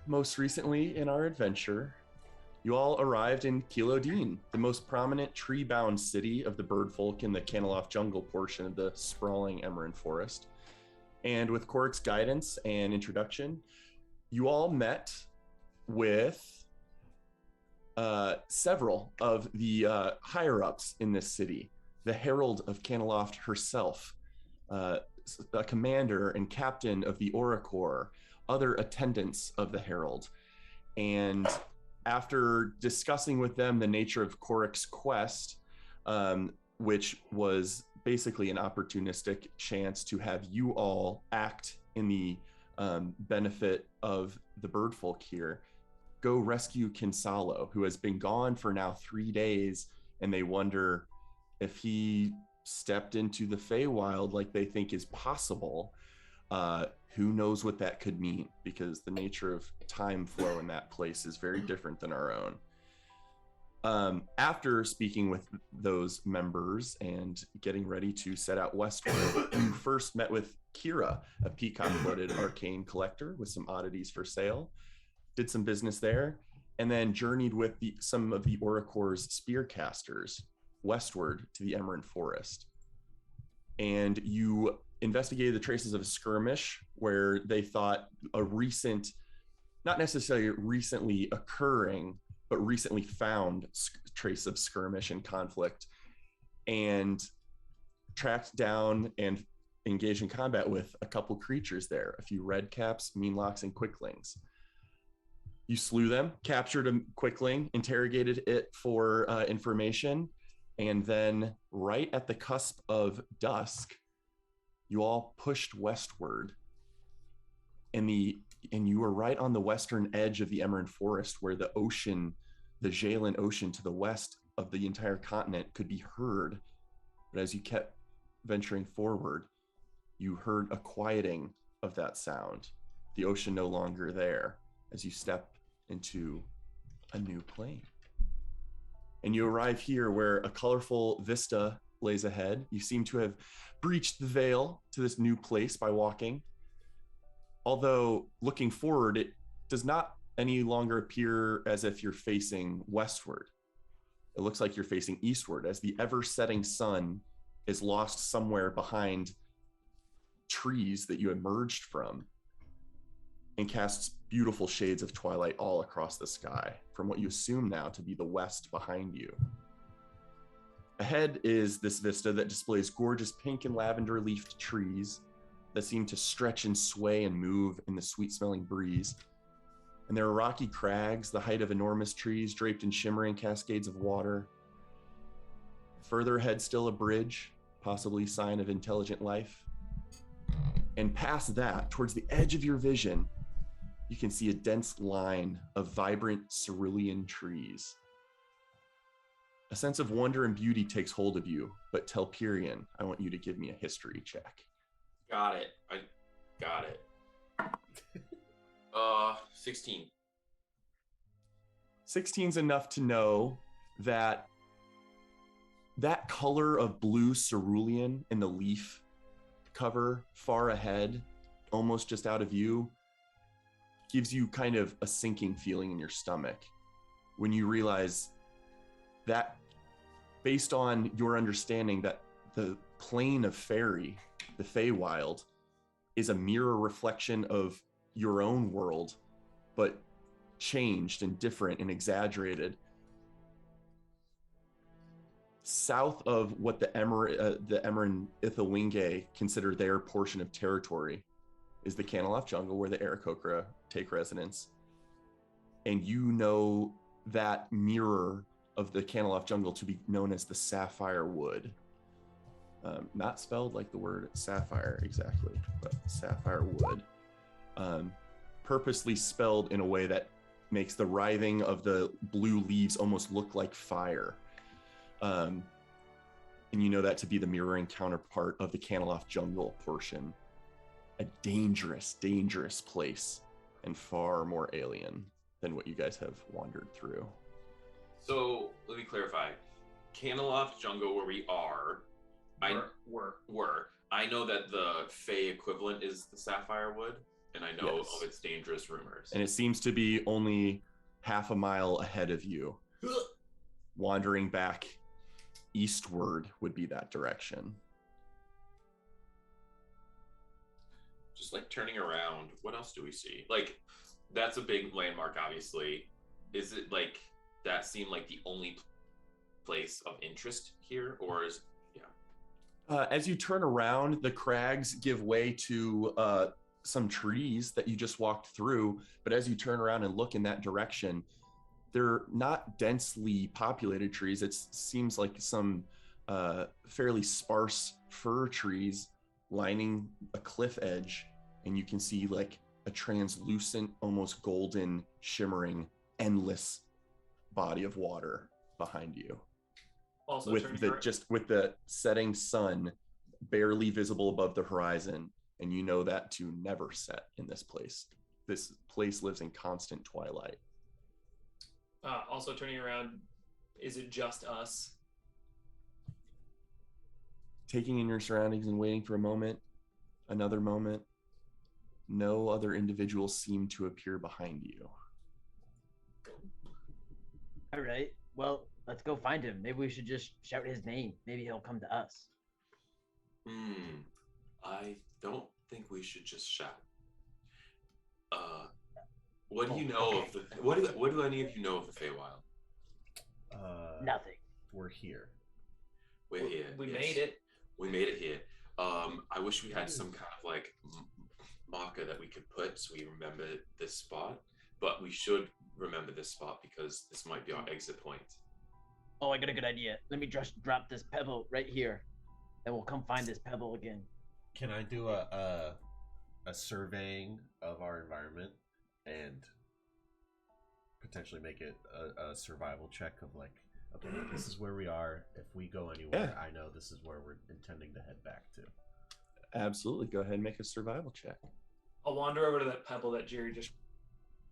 most recently in our adventure, you all arrived in Kilodin, the most prominent tree-bound city of the birdfolk in the Caneloff jungle portion of the sprawling Emerald Forest. And with Coric's guidance and introduction, you all met with several of the higher-ups in this city. The Herald of Caneloft herself, a commander and captain of the Auracor, other attendants of the Herald. And after discussing with them the nature of Coric's quest, which was basically an opportunistic chance to have you all act in the benefit of the birdfolk here, go rescue Kinsalo, who has been gone for now 3 days, and they wonder if he stepped into the Feywild like they think is possible. Who knows what that could mean, because the nature of time flow in that place is very different than our own. After speaking with those members and getting ready to set out westward, you first met with Kira, a peacock-blooded arcane collector with some oddities for sale, did some business there, and then journeyed with some of the Auracor's spearcasters westward to the Emerald Forest. And you investigated the traces of a skirmish where they thought a recent, not necessarily recently occurring, but recently found trace of skirmish and conflict, and tracked down and engaged in combat with a couple creatures there, a few redcaps, meanlocks, and quicklings. You slew them, captured a quickling, interrogated it for information, and then right at the cusp of dusk, you all pushed westward, and you were right on the western edge of the Emerald Forest, where the ocean, the Jalen Ocean to the west of the entire continent, could be heard. But as you kept venturing forward, you heard a quieting of that sound. The ocean no longer there as you step into a new plane. And you arrive here where a colorful vista lays ahead. You seem to have breached the veil to this new place by walking. Although looking forward, it does not any longer appear as if you're facing westward. It looks like you're facing eastward, as the ever-setting sun is lost somewhere behind trees that you emerged from, and casts beautiful shades of twilight all across the sky from what you assume now to be the west behind you. Ahead is this vista that displays gorgeous pink and lavender leafed trees that seem to stretch and sway and move in the sweet-smelling breeze. And there are rocky crags, the height of enormous trees draped in shimmering cascades of water. Further ahead, still a bridge, possibly a sign of intelligent life. And past that, towards the edge of your vision, you can see a dense line of vibrant cerulean trees. A sense of wonder and beauty takes hold of you, but Telperion, I want you to give me a history check. Got it. I got it. 16. 16's enough to know that color of blue cerulean in the leaf cover far ahead, almost just out of view, gives you kind of a sinking feeling in your stomach when you realize that, based on your understanding that the plane of fairy, the Feywild, is a mirror reflection of your own world, but changed and different and exaggerated. South of what the Emran Ithilwinge consider their portion of territory is the Caneloff jungle, where the Aarakocra take residence. And you know that mirror of the Caneloff jungle to be known as the Sapphire Wood. Not spelled like the word sapphire exactly, but Sapphire Wood. Purposely spelled in a way that makes the writhing of the blue leaves almost look like fire. And you know that to be the mirroring counterpart of the Caneloff jungle portion. A dangerous, dangerous place, and far more alien than what you guys have wandered through. So, let me clarify. Caneloff jungle, where we are, I know that the Fey equivalent is the Sapphire Wood, and I know Yes. of its dangerous rumors. And it seems to be only half a mile ahead of you. Wandering back eastward would be that direction. Just like turning around, what else do we see? Like, that's a big landmark, obviously. Is it like that seem like the only place of interest here, or is As you turn around, the crags give way to some trees that you just walked through. But as you turn around and look in that direction, they're not densely populated trees. It seems like some fairly sparse fir trees lining a cliff edge. And you can see like a translucent, almost golden, shimmering, endless body of water behind you. Also With the setting sun barely visible above the horizon, and you know that to never set in this place. This place lives in constant twilight. Also turning around, is it just us? Taking in your surroundings and waiting for a moment, another moment. No other individuals seem to appear behind you. All right. Well, let's go find him. Maybe we should just shout his name. Maybe he'll come to us. I don't think we should just shout. What do you know of the? What do any of you know of the Feywild? Nothing. We're here. We're here. We yes. made it. We made it here. I wish we had some kind of like marker that we could put so we remember this spot. But we should remember this spot because this might be our exit point. Oh, I got a good idea. Let me just drop this pebble right here, and we'll come find this pebble again. Can I do a surveying of our environment and potentially make it a survival check of like, okay, this is where we are. If we go anywhere, I know this is where we're intending to head back to. Absolutely. Go ahead and make a survival check. I'll wander over to that pebble that Jerry just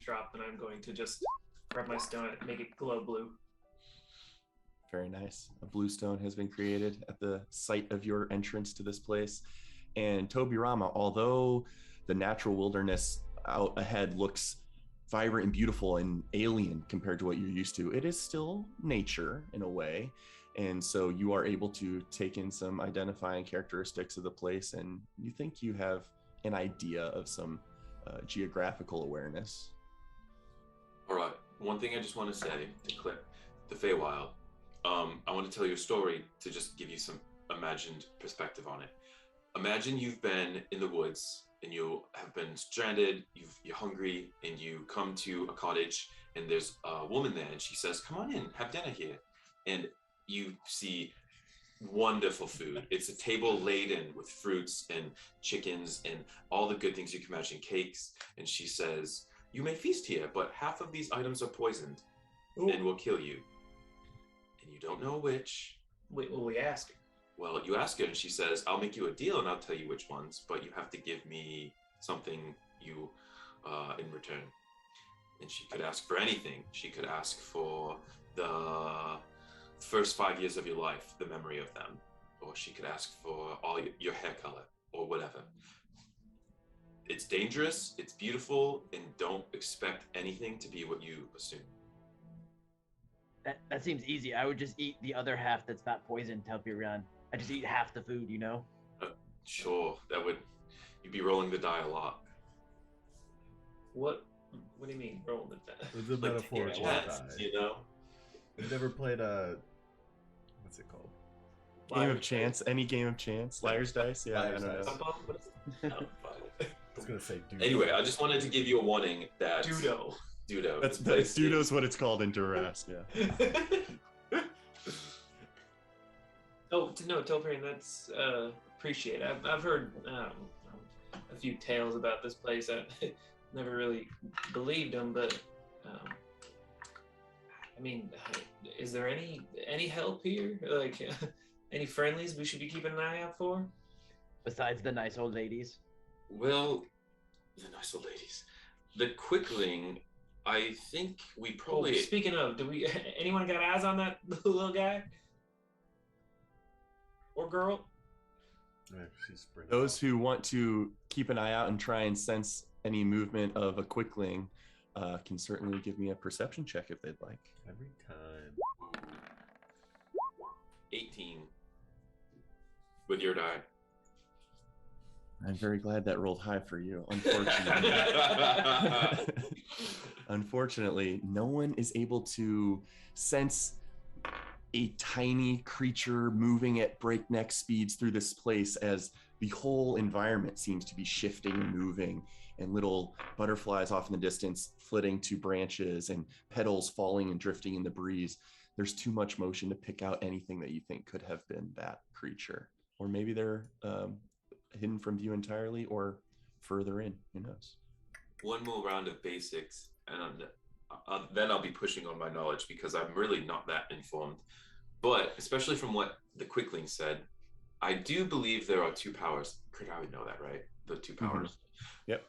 dropped, and I'm going to just grab my stone and make it glow blue. Very nice. A blue stone has been created at the site of your entrance to this place. And Tobirama, although the natural wilderness out ahead looks vibrant and beautiful and alien compared to what you're used to, it is still nature in a way. And so you are able to take in some identifying characteristics of the place, and you think you have an idea of some geographical awareness. All right. One thing I just want to say to clip the Feywild. I want to tell you a story to just give you some imagined perspective on it. Imagine you've been in the woods and you have been stranded, you're hungry, and you come to a cottage and there's a woman there and she says, "Come on in, have dinner here." And you see wonderful food. It's a table laden with fruits and chickens and all the good things you can imagine, cakes. And she says, "You may feast here, but half of these items are poisoned and will kill you. And you don't know which." Will we ask? Well, you ask her and she says, "I'll make you a deal and I'll tell you which ones, but you have to give me something in return." And she could ask for anything. She could ask for the first 5 years of your life, the memory of them. Or she could ask for all your hair color or whatever. It's dangerous, it's beautiful, and don't expect anything to be what you assume. That seems easy. I would just eat the other half that's not poisoned to help you run. I just eat half the food, you know? Sure, you'd be rolling the die a lot. What do you mean, roll the die? It's a metaphorical die. die. You know? You've never played what's it called? Game of chance, any game of chance, liar's dice. Yeah, Liar's I don't dice. know. Oh, fine. I was gonna say dude. Anyway, I just wanted to give you a warning that Dudo. Dudo. Dudo's what it's called in Duras. Yeah. Oh no, Toperian, that's appreciate. I've heard a few tales about this place. I never really believed them, but I mean, is there any help here? Like any friendlies we should be keeping an eye out for? Besides the nice old ladies. Well, the nice old ladies. The Quickling, I think we probably. Oh, speaking of, anyone got eyes on that little guy or girl? Yeah, she's springing Those up. who want to keep an eye out and try and sense any movement of a quickling can certainly give me a perception check if they'd like. Every time. 18 with your die. I'm very glad that rolled high for you. Unfortunately, unfortunately, no one is able to sense a tiny creature moving at breakneck speeds through this place as the whole environment seems to be shifting and moving, and little butterflies off in the distance flitting to branches and petals falling and drifting in the breeze. There's too much motion to pick out anything that you think could have been that creature. Or maybe they're hidden from view entirely or further in, who knows. One more round of basics, and then I'll be pushing on my knowledge because I'm really not that informed. But especially from what the Quickling said, I do believe there are two powers. Kurt, I would know that, right? The two powers. Mm-hmm. Yep.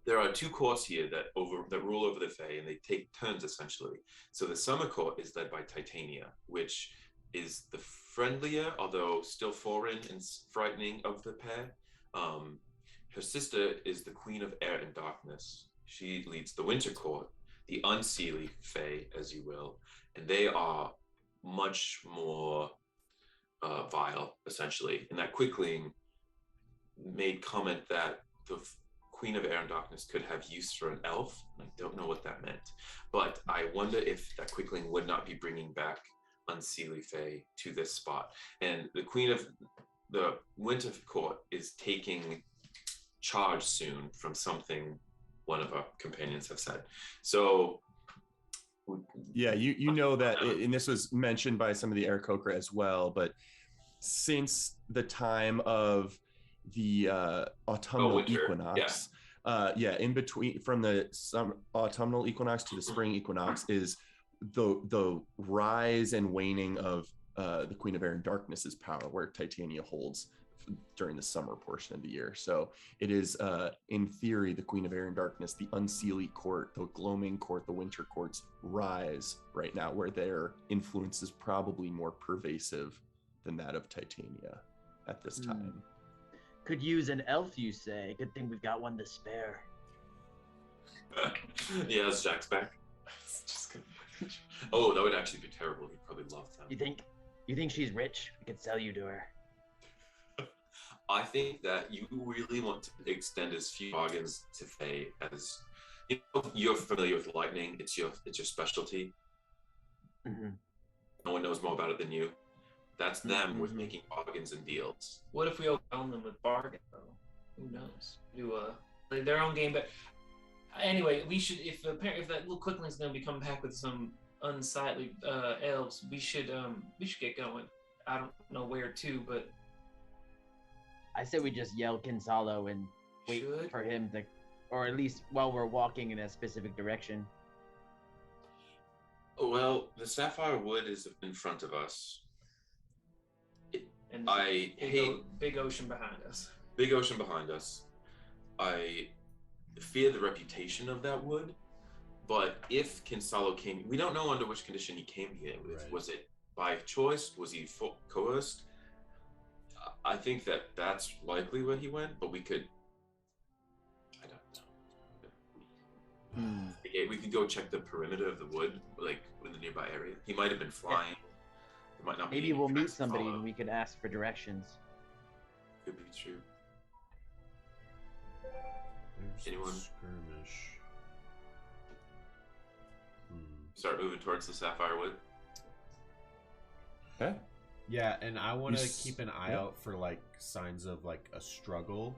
There are two courts here that rule over the Fae, and they take turns essentially. So the Summer Court is led by Titania, which is the friendlier, although still foreign and frightening of the pair. Her sister is the Queen of Air and Darkness. She leads the Winter Court, the Unseelie Fae, as you will, and they are much more vile, essentially. And that Quickling made comment that the Queen of Air and Darkness could have use for an elf. I don't know what that meant, but I wonder if that Quickling would not be bringing back Unseelie Fae to this spot. And the Queen of the Winter Court is taking charge soon from something one of our companions have said. So yeah, you know that, and this was mentioned by some of the Aarakocra as well, but since the time of the autumnal equinox, in between from the autumnal equinox to the spring equinox is the rise and waning of the Queen of Air and Darkness's power, where Titania holds during the summer portion of the year. So it is, in theory, the Queen of Air and Darkness, the Unseelie Court, the Gloaming Court, the Winter Courts rise right now, where their influence is probably more pervasive than that of Titania at this time. Could use an elf, you say? Good thing we've got one to spare. Yeah, it's Jack's back. Oh, that would actually be terrible. He'd probably love that. You think she's rich? We could sell you to her. I think that you really want to extend as few bargains to Faye as you're familiar with lightning. It's your specialty. Mm-hmm. No one knows more about it than you. That's them with making bargains and deals. What if we overwhelm them with bargain, though? Who knows? Do play their own game, but anyway, we should. If that little Quickling's gonna be coming back with some unsightly elves, we should get going. I don't know where to, but I say we just yell Kinsalo and wait for him to, or at least while we're walking in a specific direction. Well, the Sapphire Wood is in front of us. And I hate big ocean behind us. Big ocean behind us. I fear the reputation of that wood. But if Kinsalo came, we don't know under which condition he came here with. Right. Was it by choice? Was he coerced? I think that's likely where he went, but we could. I don't know. We could go check the perimeter of the wood, like in the nearby area. He might have been flying. Might not. Maybe we'll meet somebody and we could ask for directions. Could be true. There's anyone? Skirmish. Start moving towards the Sapphire Wood. Okay. Yeah, and I want to keep an eye out for like signs of like a struggle.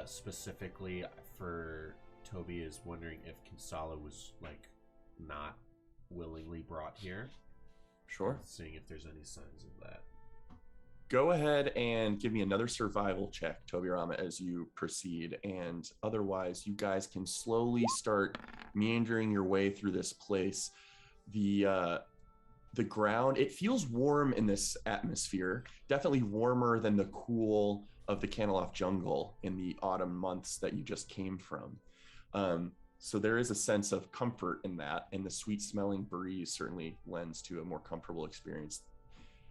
Specifically for Toby is wondering if Kinsala was like not willingly brought here. Sure. Seeing if there's any signs of that. Go ahead and give me another survival check, Tobirama, as you proceed. And otherwise, you guys can slowly start meandering your way through this place. The ground, it feels warm in this atmosphere. Definitely warmer than the cool of the Canaloft jungle in the autumn months that you just came from. So there is a sense of comfort in that, and the sweet smelling breeze certainly lends to a more comfortable experience.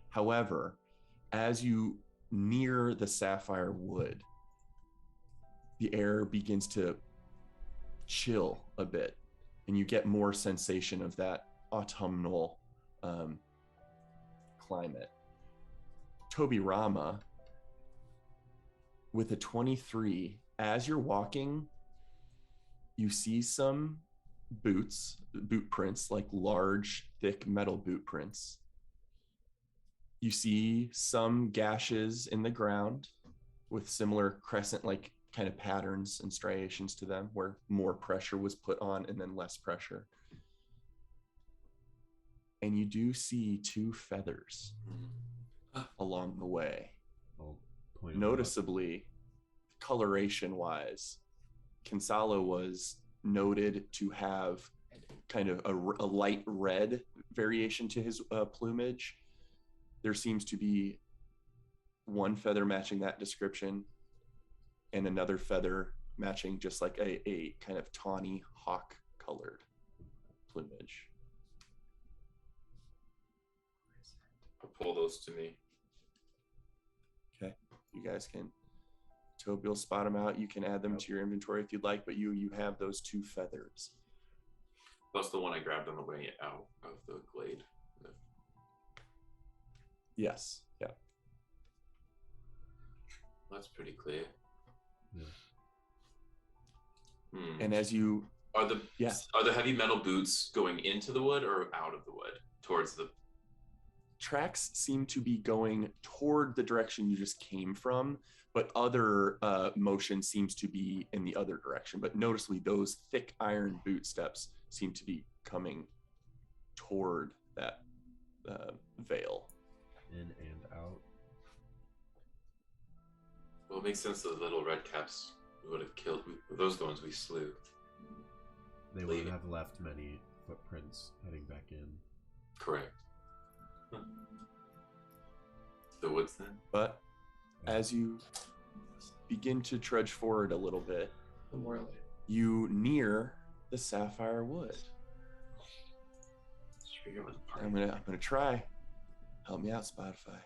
However, as you near the Sapphire Wood, the air begins to chill a bit, and you get more sensation of that autumnal climate. Toby Rama, with a 23, as you're walking, you see some boot prints, like large, thick metal boot prints. You see some gashes in the ground with similar crescent-like kind of patterns and striations to them, where more pressure was put on and then less pressure. And you do see 2 feathers along the way. Noticeably, coloration-wise, Kinsala was noted to have kind of a light red variation to his plumage. There seems to be 1 feather matching that description, and another feather matching just like a kind of tawny hawk colored plumage. I'll pull those to me. Okay, you guys can, Toby will spot them out. You can add them to your inventory if you'd like, but you have those 2 feathers. Plus the one I grabbed on the way out of the glade. Yes, yeah. That's pretty clear. Yeah. And as you are the heavy metal boots going into the wood or out of the wood towards the tracks seem to be going toward the direction you just came from, but other motion seems to be in the other direction. But noticeably, those thick iron boot steps seem to be coming toward that veil. In and out. Well, it makes sense that the little red caps would have killed. Those ones we slew. They wouldn't have left many footprints heading back in. Correct. The woods then? But as you begin to trudge forward a little bit, you near the Sapphire Wood. I'm gonna try. Help me out, Spotify.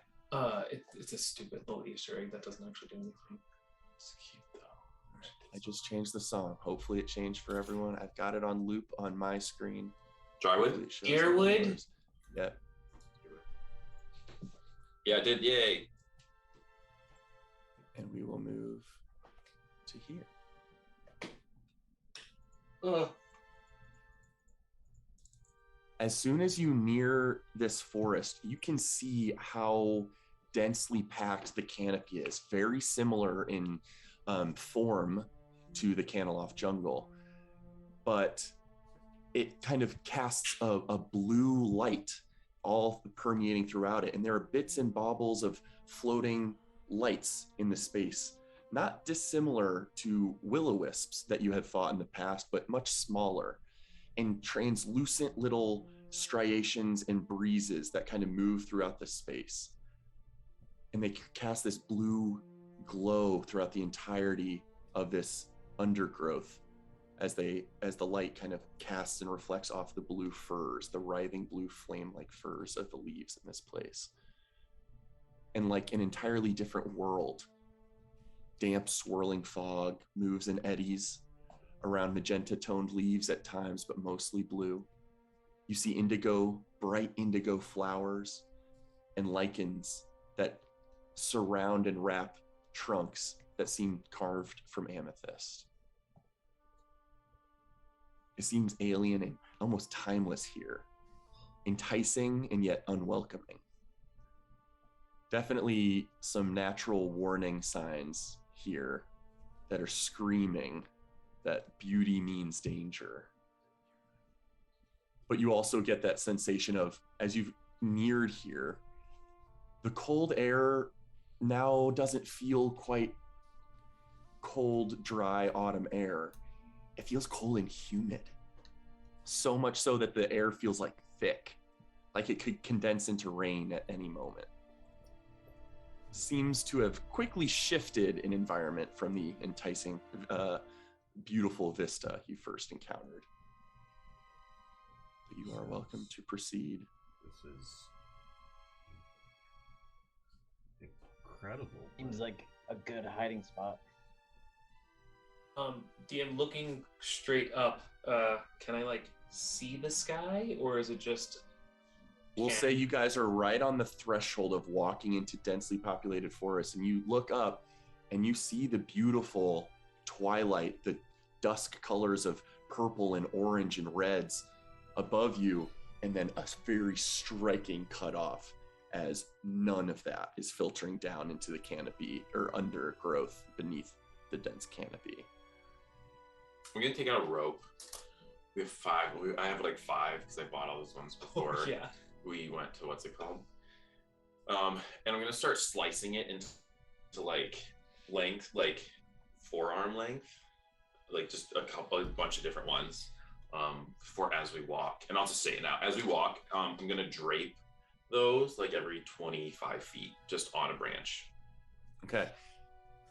It's a stupid little Easter egg that doesn't actually do anything. It's cute though. I just changed the song. Hopefully it changed for everyone. I've got it on loop on my screen. Drywood? Earwood? Yep. Yeah, I did. Yay. And we will move to here. As soon as you near this forest, you can see how densely packed the canopy is. Very similar in form to the Caniloft jungle, but it kind of casts a blue light all permeating throughout it. And there are bits and baubles of floating lights in the space, not dissimilar to will-o-wisps that you have fought in the past, but much smaller, and translucent little striations and breezes that kind of move throughout the space. And they cast this blue glow throughout the entirety of this undergrowth as the light kind of casts and reflects off the blue furs, the writhing blue flame-like furs of the leaves in this place. And like an entirely different world, damp swirling fog moves in eddies around magenta-toned leaves at times, but mostly blue. You see bright indigo flowers and lichens that surround and wrap trunks that seem carved from amethyst. It seems alien and almost timeless here, enticing and yet unwelcoming. Definitely some natural warning signs here that are screaming that beauty means danger. But you also get that sensation of, as you've neared here, the cold air now doesn't feel quite cold, dry autumn air. It feels cold and humid. So much so that the air feels like thick, like it could condense into rain at any moment. Seems to have quickly shifted an environment from the enticing, beautiful vista you first encountered. But you are welcome to proceed. This is incredible. Seems like a good hiding spot. DM, looking straight up, can I like see the sky, or is it just? We'll say you guys are right on the threshold of walking into densely populated forests, and you look up and you see the beautiful twilight, the dusk colors of purple and orange and reds above you, and then a very striking cutoff as none of that is filtering down into the canopy or undergrowth beneath the dense canopy. I'm gonna take out a rope. We have 5. I have like 5 because I bought all those ones before. Yeah. We went to what's it called? And I'm gonna start slicing it into like length, like forearm length, like just a bunch of different ones. For as we walk, and I'll just say it now. As we walk, I'm gonna drape those like every 25 feet, just on a branch. Okay.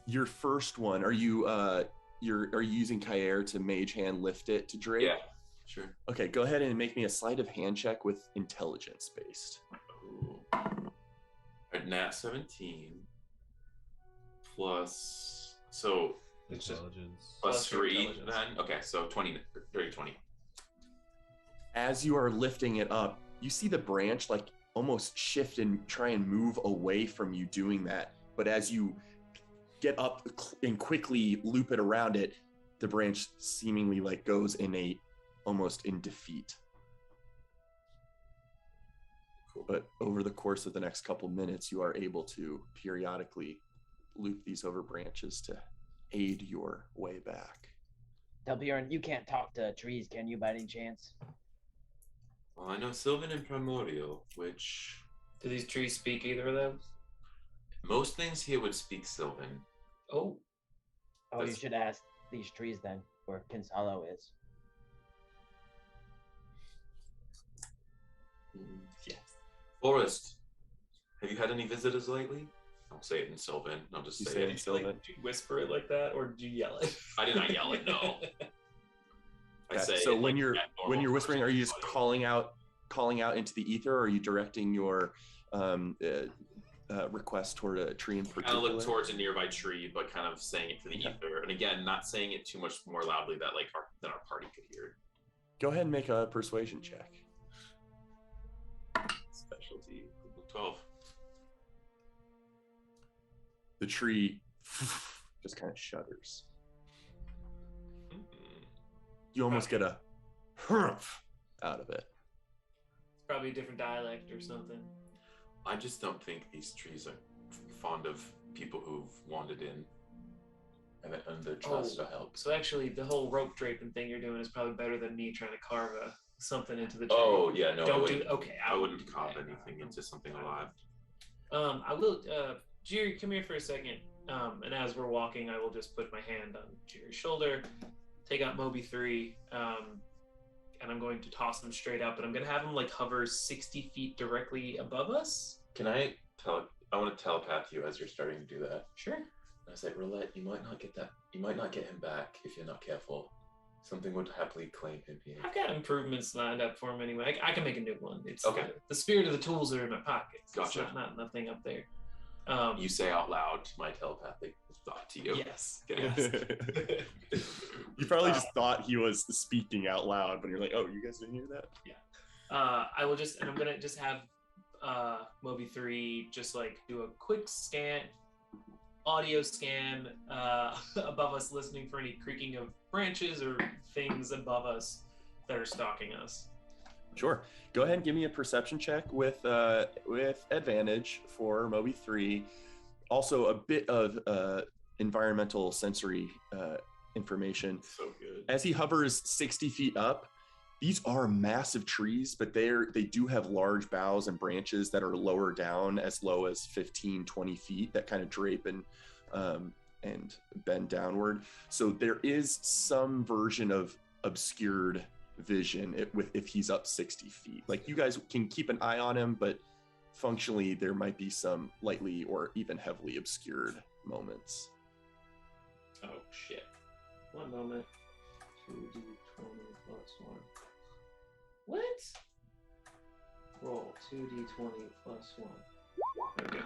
Your first one, are you using Kaer to mage hand lift it to drape? Yeah, sure. Okay, go ahead and make me a sleight of hand check with intelligence based. Ooh. A nat 17 plus, so it's just plus 3 then. Okay, so 20, 30, 20. As you are lifting it up, you see the branch like almost shift and try and move away from you doing that. But as you get up and quickly loop it around it, the branch seemingly like goes almost in defeat. Cool. But over the course of the next couple minutes, you are able to periodically loop these over branches to aid your way back. Delbjorn, you can't talk to trees, can you, by any chance? Well, I know Sylvan and Primordial, which... Do these trees speak either of them? Most things here would speak Sylvan. Oh. Oh, you should ask these trees then, where Kinsalo is. Yes. Forrest, have you had any visitors lately? I'll say it in Sylvan. I'll just say it in Sylvan. Like, did you whisper it like that, or did you yell it? I did not yell it, no. I say so it when like you're whispering, are you just calling out into the ether, or are you directing your request toward a tree in particular? Kind of look towards a nearby tree, but kind of saying it to the ether, and again, not saying it too much more loudly that like our party could hear. Go ahead and make a persuasion check. Specialty 12. The tree just kind of shudders. You almost get a humph out of it. It's probably a different dialect or something. I just don't think these trees are fond of people who've wandered in and under trust or help. So actually, the whole rope draping thing you're doing is probably better than me trying to carve something into the tree. Oh yeah, no. I wouldn't carve anything into something alive. I will. Jerry, come here for a second. And as we're walking, I will just put my hand on Jerry's shoulder, take out Moby 3, and I'm going to toss him straight up. And I'm going to have him like hover 60 feet directly above us. Can I want to telepath you as you're starting to do that. Sure. I say, Roulette, you might not get that. You might not get him back if you're not careful. Something would happily claim him here. I've got improvements lined up for him anyway. I can make a new one. It's okay. The spirit of the tools are in my pockets. Gotcha. It's not nothing up there. You say out loud my telepathic thought to you. Yes. You probably just thought he was speaking out loud, but you're like, oh, you guys didn't hear that? Yeah. I'm gonna just have Moby 3 just like do a quick audio scan above us, listening for any creaking of branches or things above us that are stalking us. Sure. Go ahead and give me a perception check with advantage for Moby 3. Also a bit of environmental sensory information. So good. As he hovers 60 feet up, these are massive trees, but they do have large boughs and branches that are lower down, as low as 15, 20 feet, that kind of drape and bend downward. So there is some version of obscured vision if he's up 60 feet. Like, you guys can keep an eye on him, but functionally there might be some lightly or even heavily obscured moments. Oh shit. One moment. 2d20 plus 1. What? Roll 2d20 plus 1. Okay.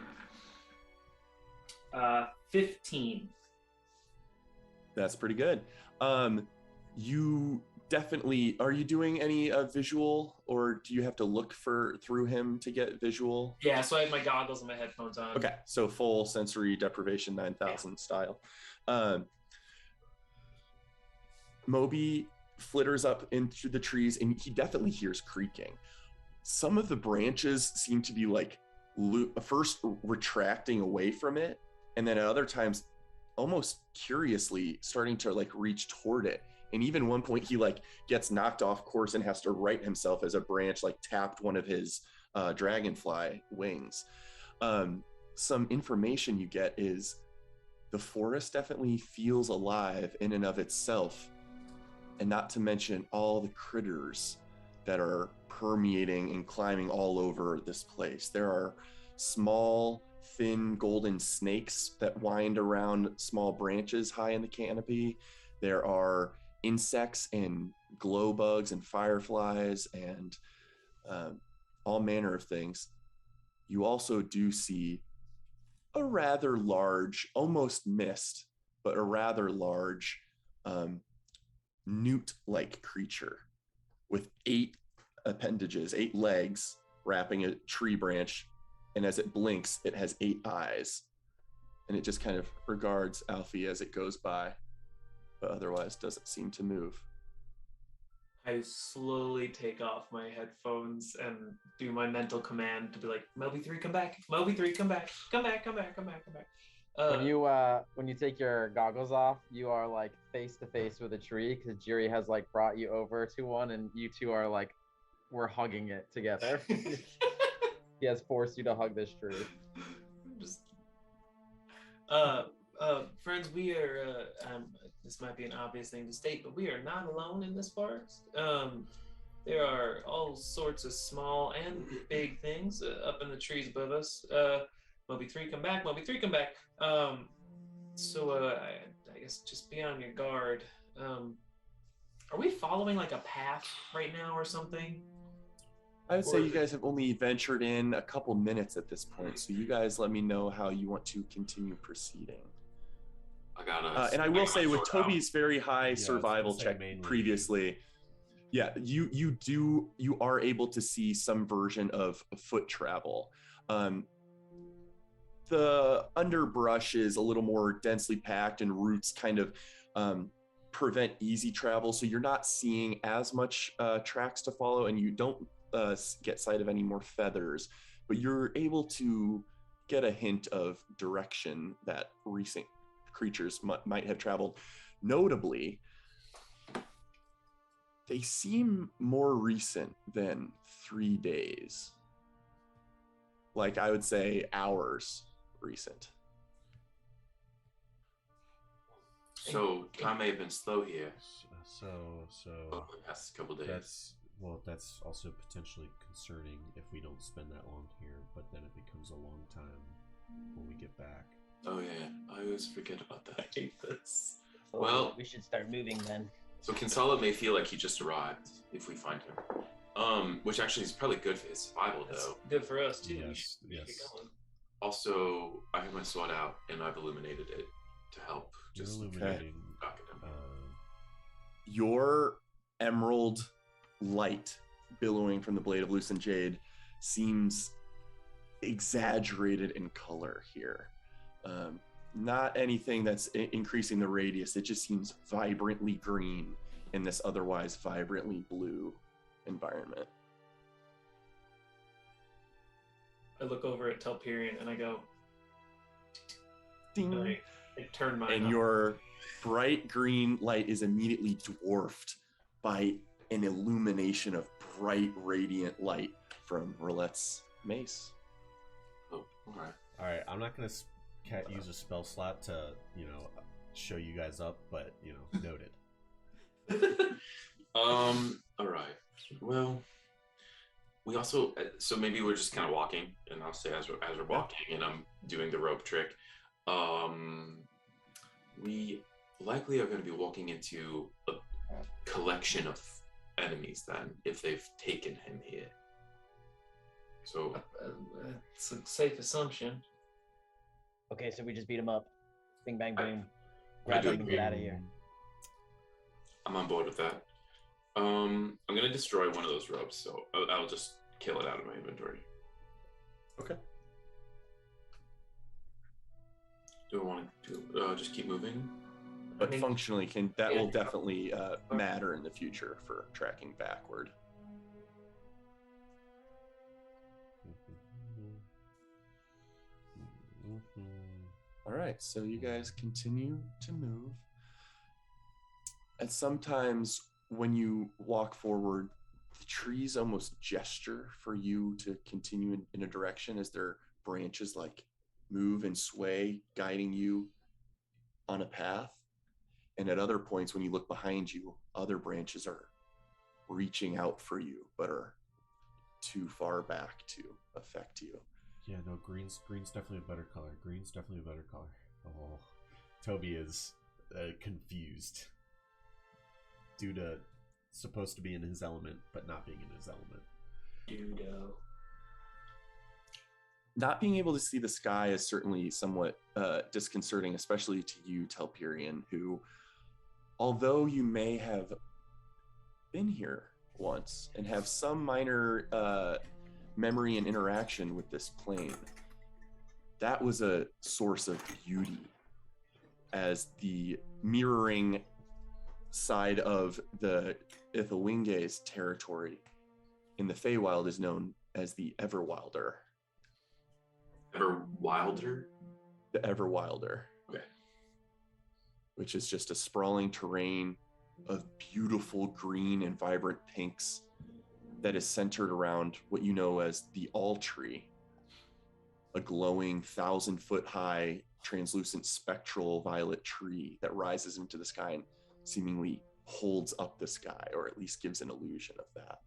15. That's pretty good. You definitely, are you doing any visual, or do you have to look through him to get visual? Yeah, so I have my goggles and my headphones on. Okay, so full sensory deprivation 9000 style. Moby flitters up into the trees, and he definitely hears creaking. Some of the branches seem to be like first retracting away from it, and then at other times almost curiously starting to like reach toward it. And even one point he like gets knocked off course and has to right himself as a branch like tapped one of his dragonfly wings. Some information you get is the forest definitely feels alive in and of itself, and not to mention all the critters that are permeating and climbing all over this place. There are small, thin golden snakes that wind around small branches high in the canopy. There are insects and glow bugs and fireflies and all manner of things. You also do see a rather large, almost mist, but a rather large newt-like creature with 8 appendages, 8 legs wrapping a tree branch, and as it blinks, it has 8 eyes, and it just kind of regards Alfie as it goes by, but otherwise doesn't seem to move. I slowly take off my headphones and do my mental command to be like, Moby 3, come back. Moby 3, come back. Come back, come back, come back, come back. When you take your goggles off, you are like face to face with a tree because Jiri has like brought you over to one, and you two are like, we're hugging it together. He has forced you to hug this tree. Friends, we are. This might be an obvious thing to state, but we are not alone in this forest. There are all sorts of small and big things up in the trees above us. Moby 3, come back. Moby 3, come back. I guess just be on your guard. Are we following like a path right now or something? I would say you guys have only ventured in a couple minutes at this point, so you guys let me know how you want to continue proceing. And I will say, with Toby's very high survival check previously, yeah, you are able to see some version of foot travel. The underbrush is a little more densely packed, and roots kind of prevent easy travel, so you're not seeing as much tracks to follow, and you don't get sight of any more feathers, but you're able to get a hint of direction that recent creatures might have traveled. Notably, they seem more recent than 3 days. Like, I would say hours recent. So time may have been slow here. So the past couple days. That's also potentially concerning if we don't spend that long here, but then it becomes a long time when we get back. Oh yeah, I always forget about that. I hate this. So well, we should start moving then. So Kinsala may feel like he just arrived if we find him. Which actually is probably good for his survival, That's though. good for us too. Yes. Get going. Also, I have my sword out and I've illuminated it to help. Just illuminating. Your emerald light billowing from the blade of Lucent Jade seems exaggerated in color here. Not anything that's increasing the radius. It just seems vibrantly green in this otherwise vibrantly blue environment. I look over at Telperion and I go, Ding. I turn mine And on. your bright green light is immediately dwarfed by an illumination of bright, radiant light from Roulette's mace. Oh, alright. Alright, I'm not gonna use a spell slot to, show you guys up, but, noted. Alright. Well, we also, so maybe we're just kind of walking, and I'll say as we're walking and I'm doing the rope trick, we likely are going to be walking into a collection of enemies then, if they've taken him here. So it's a safe assumption. Okay, so we just beat him up. Bing, bang, boom. Yeah, do they can get out of here. I'm on board with that. I'm gonna destroy one of those ropes, so I'll just kill it out of my inventory. Okay. Do I want to just keep moving? But I mean, functionally, that yeah. will definitely matter in the future for tracking backward. All right, so you guys continue to move. And sometimes when you walk forward, the trees almost gesture for you to continue in a direction as their branches like move and sway, guiding you on a path. And at other points, when you look behind you, other branches are reaching out for you, but are too far back to affect you. Yeah, no, green's definitely a better color. Green's definitely a better color. Oh, Toby is confused due to supposed to be in his element, but not being in his element. Dudo. Not being able to see the sky is certainly somewhat disconcerting, especially to you, Telperion, who, although you may have been here once and have some minor memory and interaction with this plane, that was a source of beauty, as the mirroring side of the Ithilwinge's territory in the Feywild is known as the Everwilder. Everwilder? The Everwilder. Okay. Which is just a sprawling terrain of beautiful green and vibrant pinks that is centered around what you know as the All Tree, a glowing 1,000-foot high, translucent spectral violet tree that rises into the sky and seemingly holds up the sky, or at least gives an illusion of that.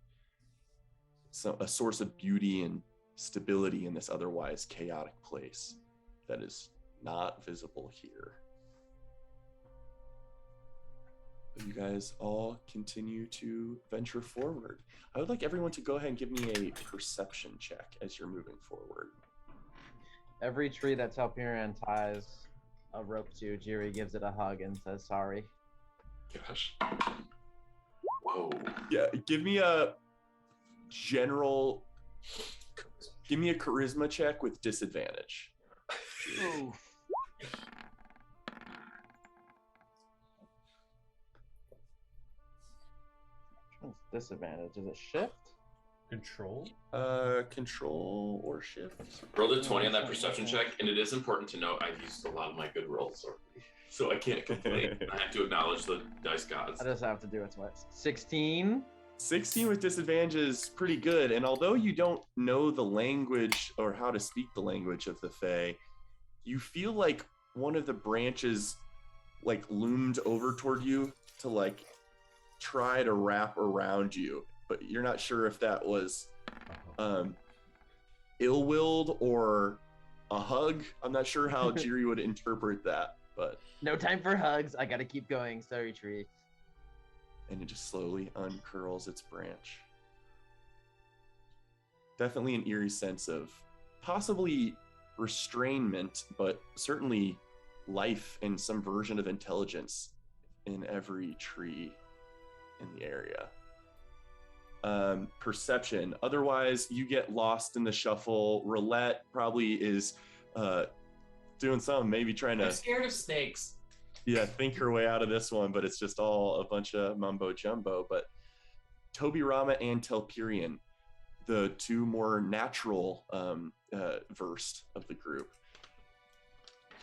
So a source of beauty and stability in this otherwise chaotic place that is not visible here. You guys all continue to venture forward. I would like everyone to go ahead and give me a perception check as you're moving forward. Every tree that Telperion ties a rope to, Jiri gives it a hug and says sorry. Gosh. Whoa. Yeah, give me a charisma check with disadvantage. Ooh. What's disadvantage? Is it shift? Control? Control or shift. Rolled a 20 on that perception check, and it is important to note I've used a lot of my good rolls already, so I can't complain. I have to acknowledge the dice gods. I just have to do it twice. 16. 16 with disadvantage is pretty good, and although you don't know the language or how to speak the language of the Fae, you feel like one of the branches like loomed over toward you to like try to wrap around you, but you're not sure if that was ill-willed or a hug. I'm not sure how Jiri would interpret that, but No time for hugs. I gotta keep going. Sorry, tree. and it just slowly uncurls its branch. Definitely an eerie sense of possibly restrainment, but certainly life and some version of intelligence in every tree in the area. Perception. Otherwise, you get lost in the shuffle. Roulette probably is doing something, maybe trying I'm to scared of snakes. think her way out of this one, but it's just all a bunch of mumbo jumbo. But Toby Rama and Telperion, the two more natural versed of the group,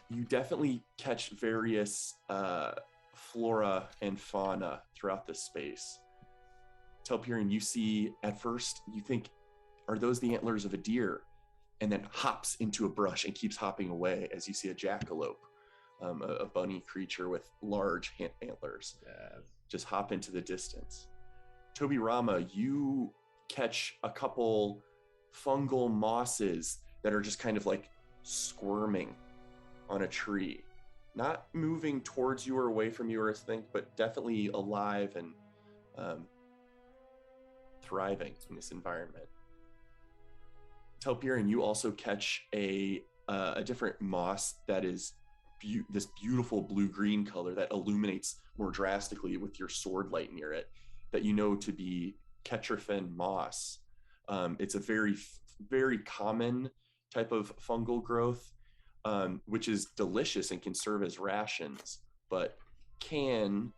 you definitely catch various flora and fauna throughout this space. Telperion, you see at first, you think, are those the antlers of a deer? And then hops into a brush and keeps hopping away as you see a jackalope, a bunny creature with large antlers, just hop into the distance. Toby Rama, you catch a couple fungal mosses that are just kind of like squirming on a tree, not moving towards you or away from you or anything, but definitely alive and thriving in this environment. Telperion, you also catch a different moss that is this beautiful blue-green color that illuminates more drastically with your sword light near it, that you know to be Ketrophen moss. It's a very, very common type of fungal growth, which is delicious and can serve as rations, but can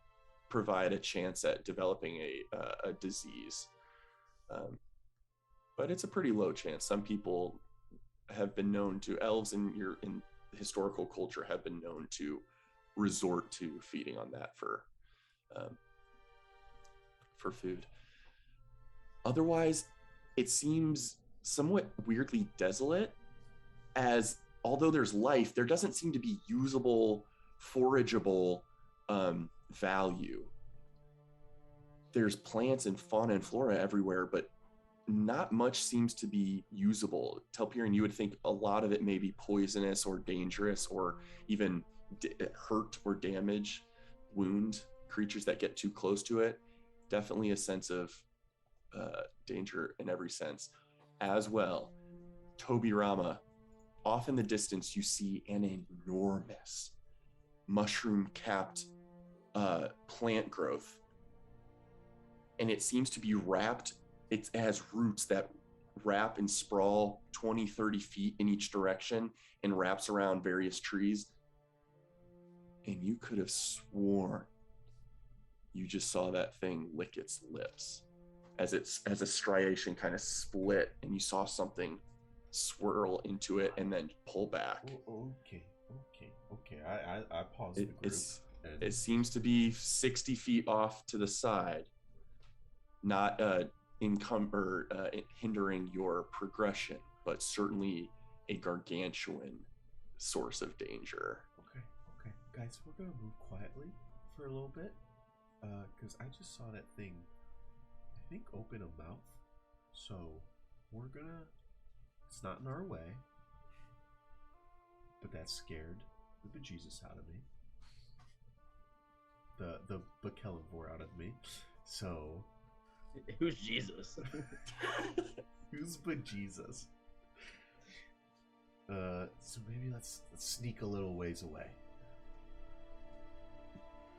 provide a chance at developing a disease. But it's a pretty low chance. Some people have been known to, elves in historical culture have been known to resort to feeding on that for food. Otherwise, it seems somewhat weirdly desolate, as although there's life, there doesn't seem to be usable, forageable value. There's plants and fauna and flora everywhere, but not much seems to be usable. Telperion, you would think a lot of it may be poisonous or dangerous or even hurt or damage, wound creatures that get too close to it. Definitely a sense of danger in every sense. As well, Tobirama, off in the distance, you see an enormous mushroom-capped plant growth. And it seems to be wrapped. It has roots that wrap and sprawl 20, 30 feet in each direction and wraps around various trees. And you could have sworn you just saw that thing lick its lips as a striation kind of split, and you saw something swirl into it and then pull back. Okay. I paused the group. It seems to be 60 feet off to the side, not hindering your progression, but certainly a gargantuan source of danger. Okay. Guys, we're gonna move quietly for a little bit, because I just saw that thing, I think, open a mouth. So it's not in our way, but that scared the bejesus out of me. The Bekellenvor out of me. So Who's Jesus? who's bejesus? So maybe let's sneak a little ways away.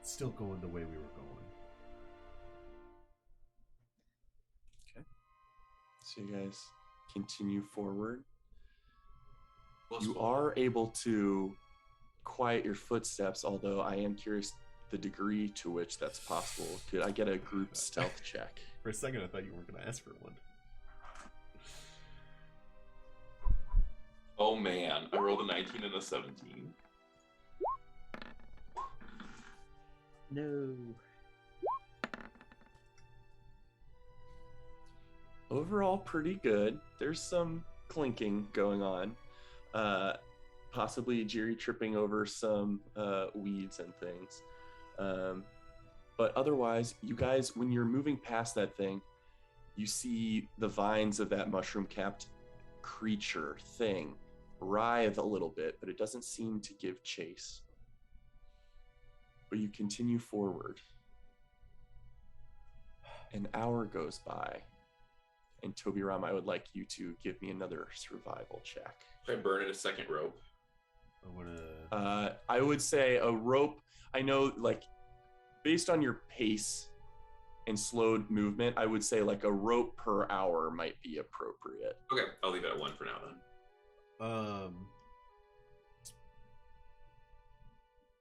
Still going the way we were going. Okay. So you guys continue forward. You are able to quiet your footsteps, although I am curious the degree to which that's possible. Could I get a group stealth check? For a second, I thought you weren't going to ask for one. Oh man, I rolled a 19 and a 17. No. Overall, pretty good. There's some clinking going on. Possibly Jiri tripping over some weeds and things. But otherwise, you guys, when you're moving past that thing, you see the vines of that mushroom-capped creature thing writhe a little bit, but it doesn't seem to give chase. But you continue forward. An hour goes by, and Tobirama, I would like you to give me another survival check. Should I burn it a second rope? I would say a rope. I know, like, based on your pace and slowed movement, I would say like a rope per hour might be appropriate. Okay, I'll leave it at 1 for now then.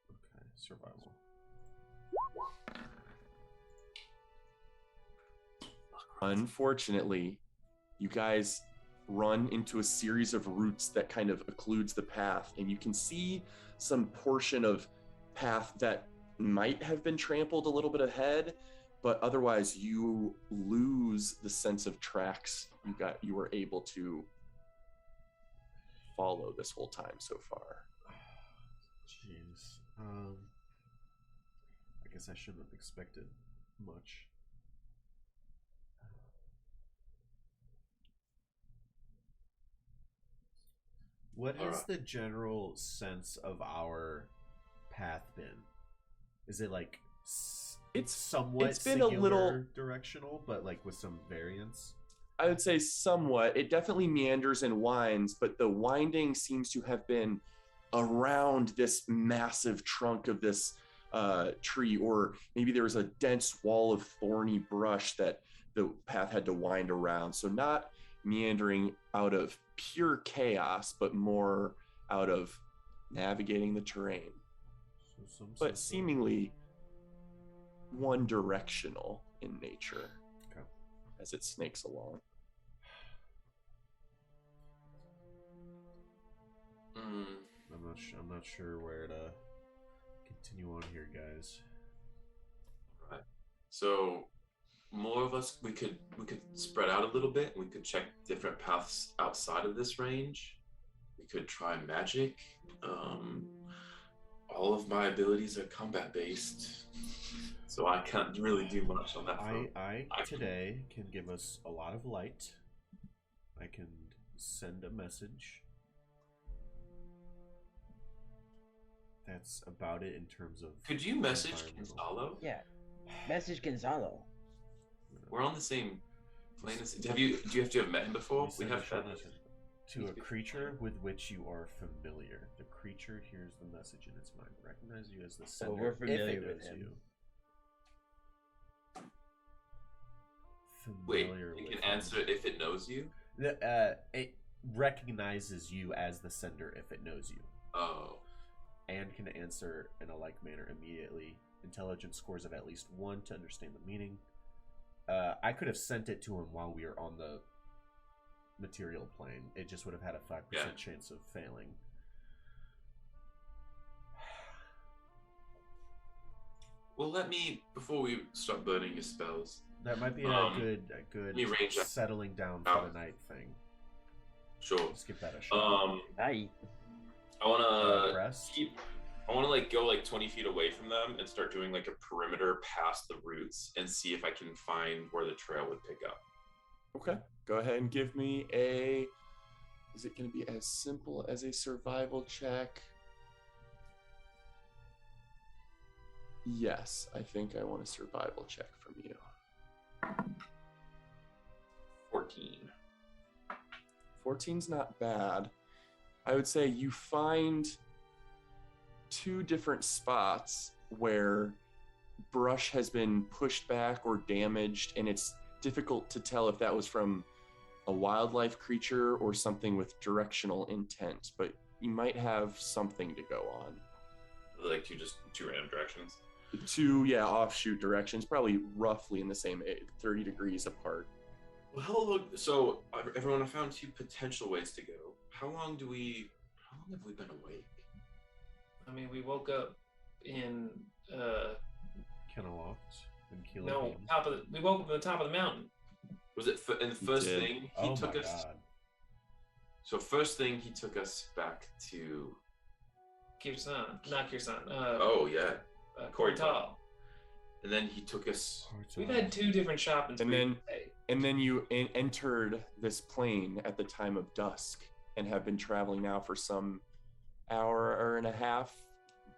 Okay, survival. Unfortunately, you guys run into a series of roots that kind of occludes the path, and you can see some portion of path that might have been trampled a little bit ahead, but otherwise you lose the sense of tracks you were able to follow this whole time so far. Jeez. I guess I shouldn't have expected much. What has the general sense of our path been? Is it like it's somewhat it's been a little directional, but like with some variance? I would say somewhat. It definitely meanders and winds, but the winding seems to have been around this massive trunk of this tree, or maybe there was a dense wall of thorny brush that the path had to wind around. So not meandering out of pure chaos, but more out of navigating the terrain, but seemingly one directional in nature as it snakes along. I'm not sure where to continue on here, guys. Right. So more of us, we could spread out a little bit. We could check different paths outside of this range. We could try magic. All of my abilities are combat based, so I can't really do much on that front. I today can give us a lot of light. I can send a message. That's about it in terms of. Could you message Gonzalo? Yeah, message Gonzalo. We're on the same plane. Do you have to have met him before? We have met. To a creature with which you are familiar. The creature hears the message in its mind. Recognize you as the sender. We're familiar if it with knows him. You. Wait, Familiar you with can him. answer if it knows you? It recognizes you as the sender if it knows you. Oh. And can answer in a like manner immediately. Intelligence scores of at least 1 to understand the meaning. I could have sent it to him while we were on the material plane. It just would have had a 5% chance of failing. Well, let me, before we start burning your spells. That might be a good let me range that settling down for out. the night thing. Sure. Let's give that a shot. Night. I wanna Rest? I wanna like go like 20 feet away from them and start doing like a perimeter past the roots and see if I can find where the trail would pick up. Okay, go ahead and give me a. Is it going to be as simple as a survival check? Yes, I think I want a survival check from you. 14. 14's not bad. I would say you find 2 different spots where brush has been pushed back or damaged, and it's difficult to tell if that was from a wildlife creature or something with directional intent, but you might have something to go on. Like two random directions. 2, offshoot directions, probably roughly in the same 30 degrees apart. Well, so everyone, I found 2 potential ways to go. How long have we been awake? I mean, we woke up in Kenneloft and Keeler. no we woke up at the top of the mountain. Was it in the first did. thing he took us? God. So first thing he took us back to. Not Kirsan. Oh yeah, Cortal. and then he took us. We've had 2 different shopping And sprees. then you entered this plane at the time of dusk and have been traveling now for some hour and a half,